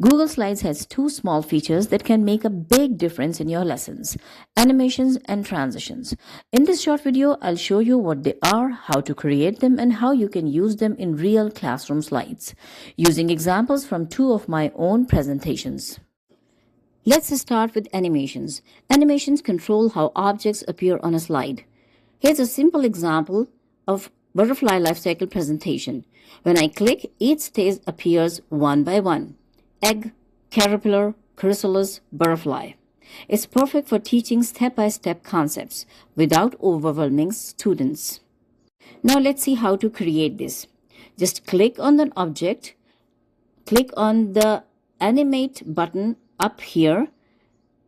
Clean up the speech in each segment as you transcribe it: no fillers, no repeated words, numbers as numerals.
Google Slides has two small features that can make a big difference in your lessons: animations and transitions. In this short video, I'll show you what they are, how to create them, and how you can use them in real classroom slides, using examples from two of my own presentations. Let's start with animations. Animations control how objects appear on a slide. Here's a simple example of butterfly life cycle presentation. When I click, each stage appears one by one: egg, caterpillar, chrysalis, butterfly. It's perfect for teaching step-by-step concepts without overwhelming students. Now let's see how to create this. Just click on the object, click on the animate button up here.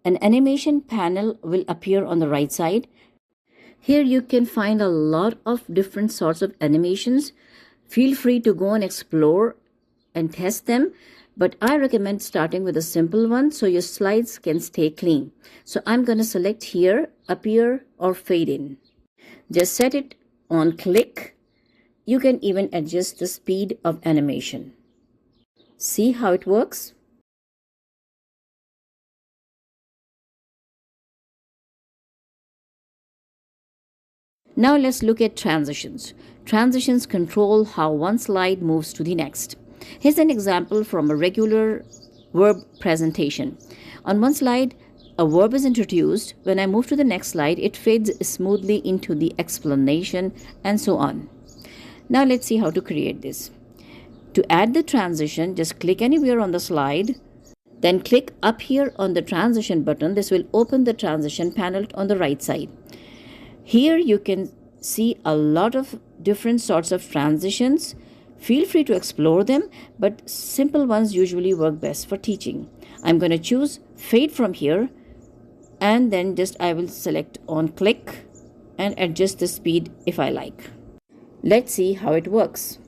An animation panel will appear on the right side. Here you can find a lot of different sorts of animations. Feel free to go and explore and test them, but I recommend starting with a simple one so your slides can stay clean. So I'm going to select here, appear or fade in. Just set it on click. You can even adjust the speed of animation. See how it works? Now let's look at transitions. Transitions control how one slide moves to the next. Here's an example from a regular verb presentation. On one slide, a verb is introduced. When I move to the next slide, it fades smoothly into the explanation and so on. Now let's see how to create this. To add the transition, just click anywhere on the slide. Then click up here on the transition button. This will open the transition panel on the right side. Here you can see a lot of different sorts of transitions. Feel free to explore them, but simple ones usually work best for teaching. I'm going to choose fade from here, and then I will select on click and adjust the speed if I like. Let's see how it works.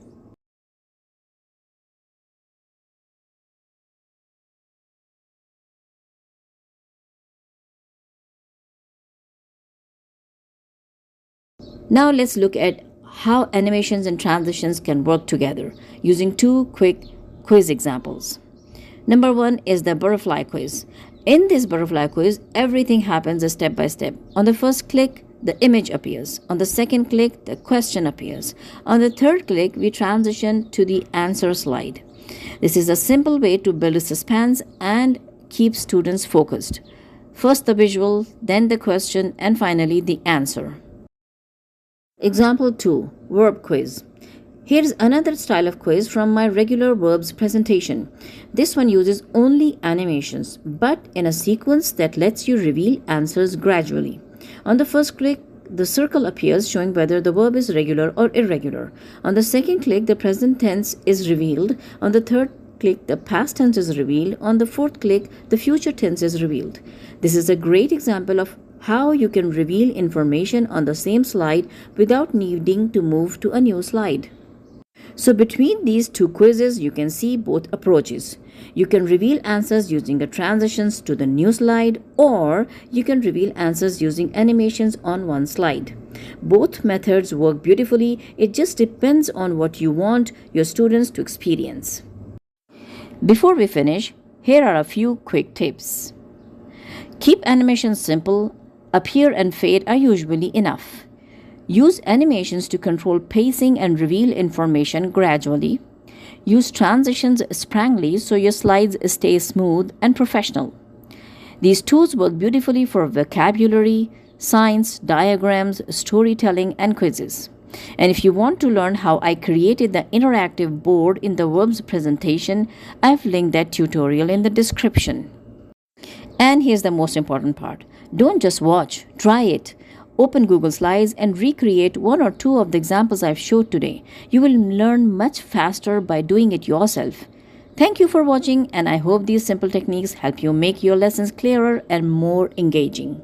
Now let's look at how animations and transitions can work together using two quick quiz examples. Number one is the butterfly quiz. In this butterfly quiz, everything happens step by step. On the first click, the image appears. On the second click, the question appears. On the third click, we transition to the answer slide. This is a simple way to build suspense and keep students focused. First the visual, then the question, and finally the answer. Example 2, verb quiz. Here's another style of quiz from my regular verbs presentation. This one uses only animations, but in a sequence that lets you reveal answers gradually. On the first click, the circle appears showing whether the verb is regular or irregular. On the second click, the present tense is revealed. On the third click, the past tense is revealed. On the fourth click, the future tense is revealed. This is a great example of how you can reveal information on the same slide without needing to move to a new slide. So between these two quizzes, you can see both approaches. You can reveal answers using the transitions to the new slide, or you can reveal answers using animations on one slide. Both methods work beautifully. It just depends on what you want your students to experience. Before we finish, here are a few quick tips. Keep animations simple. Appear and fade are usually enough. Use animations to control pacing and reveal information gradually. Use transitions sparingly so your slides stay smooth and professional. These tools work beautifully for vocabulary, science, diagrams, storytelling, and quizzes. And if you want to learn how I created the interactive board in the verbs presentation, I've linked that tutorial in the description. And here's the most important part. Don't just watch, try it. Open Google Slides and recreate one or two of the examples I've showed today. You will learn much faster by doing it yourself. Thank you for watching, and I hope these simple techniques help you make your lessons clearer and more engaging.